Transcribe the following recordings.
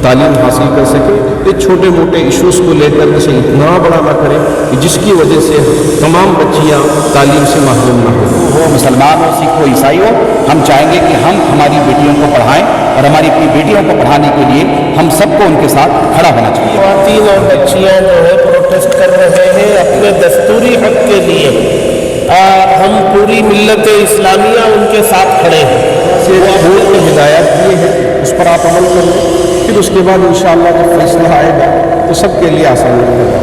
تعلیم حاصل کر سکیں، کہ چھوٹے موٹے ایشوز کو لے کر اسے اتنا بڑا نہ کریں کہ جس کی وجہ سے تمام بچیاں تعلیم سے محروم نہ ہوں۔ وہ مسلمان ہو، سکھ ہو، عیسائی ہو، ہم چاہیں گے کہ ہم ہماری بیٹیوں کو پڑھائیں اور ہماری اپنی بیٹیوں کو پڑھانے کے لیے ہم سب کو ان کے ساتھ کھڑا ہونا چاہیے۔ خواتین اور بچیاں جو ہے پروٹیسٹ کر رہے ہیں اپنے دستوری حق کے لیے، ہم پوری ملت اسلامیہ ان کے ساتھ کھڑے ہیں۔ کورٹ نے ہدایات دیے ہیں، اس پر آپ عمل کر لیں، پھر اس کے بعد انشاءاللہ جب فیصلہ آئے گا تو سب کے لیے آسانی ہوگا۔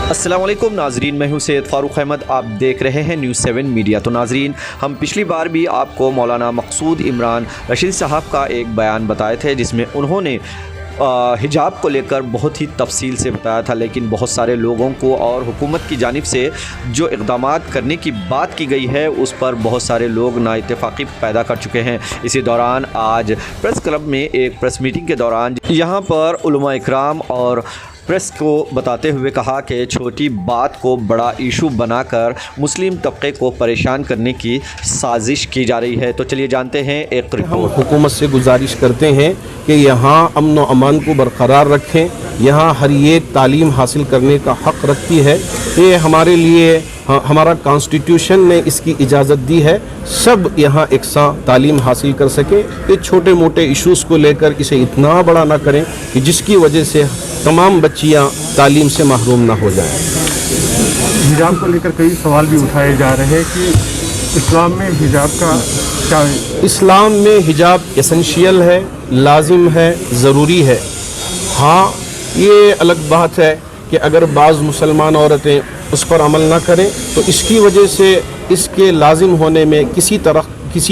السلام علیکم ناظرین، میں ہوں سید فاروق احمد، آپ دیکھ رہے ہیں نیوز 7 میڈیا۔ تو ناظرین، ہم پچھلی بار بھی آپ کو مولانا مقصود عمران رشید صاحب کا ایک بیان بتائے تھے جس میں انہوں نے حجاب کو لے کر بہت ہی تفصیل سے بتایا تھا، لیکن بہت سارے لوگوں کو اور حکومت کی جانب سے جو اقدامات کرنے کی بات کی گئی ہے اس پر بہت سارے لوگ نا اتفاقی پیدا کر چکے ہیں۔ اسی دوران آج پریس کلب میں ایک پریس میٹنگ کے دوران یہاں پر علماء اکرام اور پریس کو بتاتے ہوئے کہا کہ چھوٹی بات کو بڑا ایشو بنا کر مسلم طبقے کو پریشان کرنے کی سازش کی جا رہی ہے۔ تو چلیے جانتے ہیں ایک رپورٹ۔ حکومت سے گزارش کرتے ہیں کہ یہاں امن و امان کو برقرار رکھیں، یہاں ہر ایک تعلیم حاصل کرنے کا حق رکھتی ہے، یہ ہمارے لیے ہمارا کانسٹیٹیوشن نے اس کی اجازت دی ہے، سب یہاں یکساں تعلیم حاصل کر سکیں، یہ چھوٹے موٹے ایشوز کو لے کر اسے اتنا بڑا نہ کریں کہ جس کی وجہ سے تمام بچیاں تعلیم سے محروم نہ ہو جائیں۔ حجاب کو لے کر کئی سوال بھی اٹھائے جا رہے ہیں کہ اسلام میں حجاب کا کیا ہے؟ اسلام میں حجاب ایسنشیل ہے، لازم ہے، ضروری ہے۔ ہاں، یہ الگ بات ہے کہ اگر بعض مسلمان عورتیں اس پر عمل نہ کریں تو اس کی وجہ سے اس کے لازم ہونے میں کسی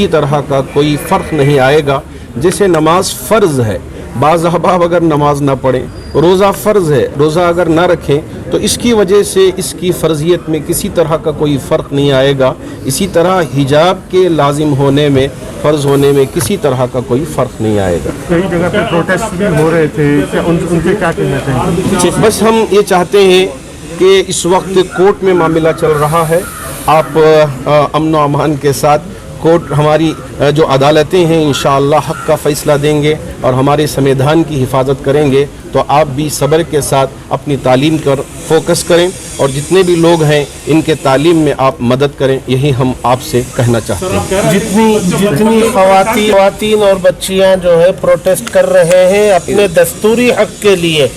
طرح کا کوئی فرق نہیں آئے گا۔ جیسے نماز فرض ہے، بعض احباب اگر نماز نہ پڑھیں، روزہ فرض ہے، روزہ اگر نہ رکھیں تو اس کی وجہ سے اس کی فرضیت میں کسی طرح کا کوئی فرق نہیں آئے گا۔ اسی طرح حجاب کے لازم ہونے میں، فرض ہونے میں کسی طرح کا کوئی فرق نہیں آئے گا۔ کئی جگہ پہ پروٹیسٹ بھی ہو رہے تھے، ان کے کیا کہنا چاہیں گے؟ بس ہم یہ چاہتے ہیں کہ اس وقت کورٹ میں معاملہ چل رہا ہے، آپ امن و امان کے ساتھ کورٹ، ہماری جو عدالتیں ہیں انشاءاللہ حق کا فیصلہ دیں گے اور ہمارے سنویدھان کی حفاظت کریں گے، تو آپ بھی صبر کے ساتھ اپنی تعلیم پر فوکس کریں اور جتنے بھی لوگ ہیں ان کے تعلیم میں آپ مدد کریں، یہی ہم آپ سے کہنا چاہتے ہیں۔ جتنی خواتین اور بچیاں جو ہے پروٹیسٹ کر رہے ہیں اپنے دستوری حق کے لیے،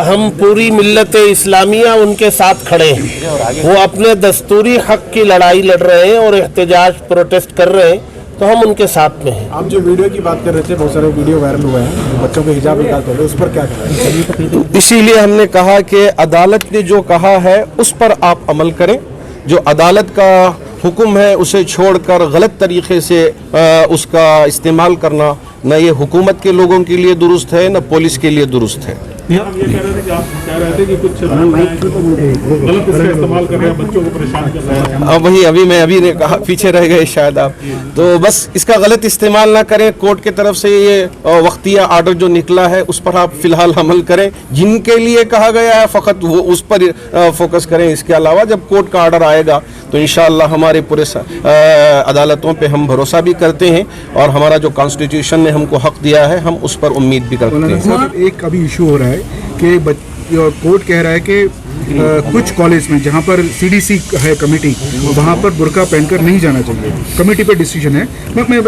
ہم پوری ملت اسلامیہ ان کے ساتھ کھڑے ہیں۔ وہ اپنے دستوری حق کی لڑائی لڑ رہے ہیں اور احتجاج پروٹیسٹ کر رہے ہیں، تو ہم ان کے ساتھ میں ہیں۔ آپ جو ویڈیو کی بات کر رہے تھے، بہت سارے ویڈیو وائرل ہوئے ہیں بچوں کے حجاب نکالتے ہوئے، اس پر کیا کہنا ہے؟ اسی لیے ہم نے کہا کہ عدالت نے جو کہا ہے اس پر آپ عمل کریں، جو عدالت کا حکم ہے اسے چھوڑ کر غلط طریقے سے اس کا استعمال کرنا نہ یہ حکومت کے لوگوں کے لیے درست ہے نہ پولیس کے لیے درست ہے۔ یہ کہہ رہے تھے کہ آپ کہہ رہے تھے کہ کچھ غلط اس کا استعمال کر رہے ہیں، بچوں کو پریشان کر رہے ہیں۔ وہی میں ابھی نے کہا، پیچھے رہ گئے شاید آپ، تو بس اس کا غلط استعمال نہ کریں۔ کورٹ کی طرف سے یہ وقتیہ آرڈر جو نکلا ہے اس پر آپ فی الحال عمل کریں، جن کے لیے کہا گیا ہے فقط وہ اس پر فوکس کریں۔ اس کے علاوہ جب کورٹ کا آرڈر آئے گا تو انشاءاللہ ہمارے پورے عدالتوں پہ ہم بھروسہ بھی کرتے ہیں اور ہمارا جو کانسٹیٹیوشن نے ہم کو حق دیا ہے ہم اس پر امید بھی کرتے ہیں۔ ایک ابھی ایشو ہو رہا ہے کہ کورٹ کہہ رہا ہے کہ کچھ کالج میں جہاں پر CDC ہے کمیٹی، وہاں پر برقع پہن کر نہیں جانا چاہیے، کمیٹی پہ ڈیسیجن ہے۔ میں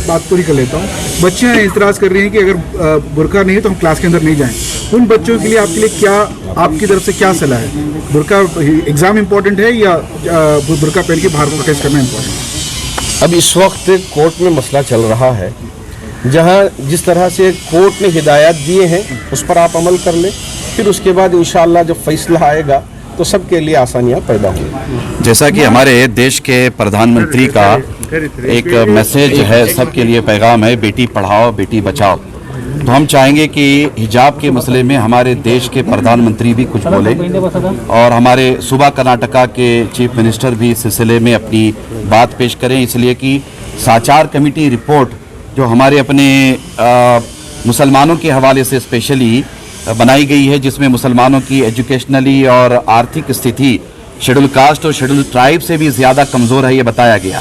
بات پوری کر لیتا ہوں۔ بچیاں اعتراض کر رہی ہیں کہ اگر برقع نہیں ہے تو ہم کلاس کے اندر نہیں جائیں۔ ان بچوں کے لیے آپ کے لیے کیا، آپ کی طرف سے کیا صلاح ہے؟ برقع ایگزام امپورٹنٹ ہے یا برقع پہن کے باہر پروٹیسٹ کرنا امپورٹنٹ ہے؟ اب اس وقت کورٹ میں مسئلہ چل رہا ہے، جہاں جس طرح سے کورٹ نے ہدایات دیے ہیں اس پر آپ عمل کر لیں، پھر اس کے بعد انشاءاللہ جب فیصلہ آئے گا تو سب کے لیے آسانیاں پیدا ہوں گی۔ جیسا کہ ہمارے دیش کے پردھان منتری کا ایک میسیج ہے، سب کے لیے پیغام ہے، بیٹی پڑھاؤ بیٹی بچاؤ، تو ہم چاہیں گے کہ حجاب کے مسئلے میں ہمارے دیش کے پردھان منتری بھی کچھ بولیں اور ہمارے صوبہ کرناٹکا کے چیف منسٹر بھی اس سلسلے میں اپنی بات پیش کریں، اس لیے کہ ساچار کمیٹی رپورٹ جو ہمارے اپنے مسلمانوں کے حوالے سے اسپیشلی بنائی گئی ہے، جس میں مسلمانوں کی ایجوکیشنلی اور آرتھک استھتی شیڈول کاسٹ اور شیڈول ٹرائب سے بھی زیادہ کمزور ہے، یہ بتایا گیا۔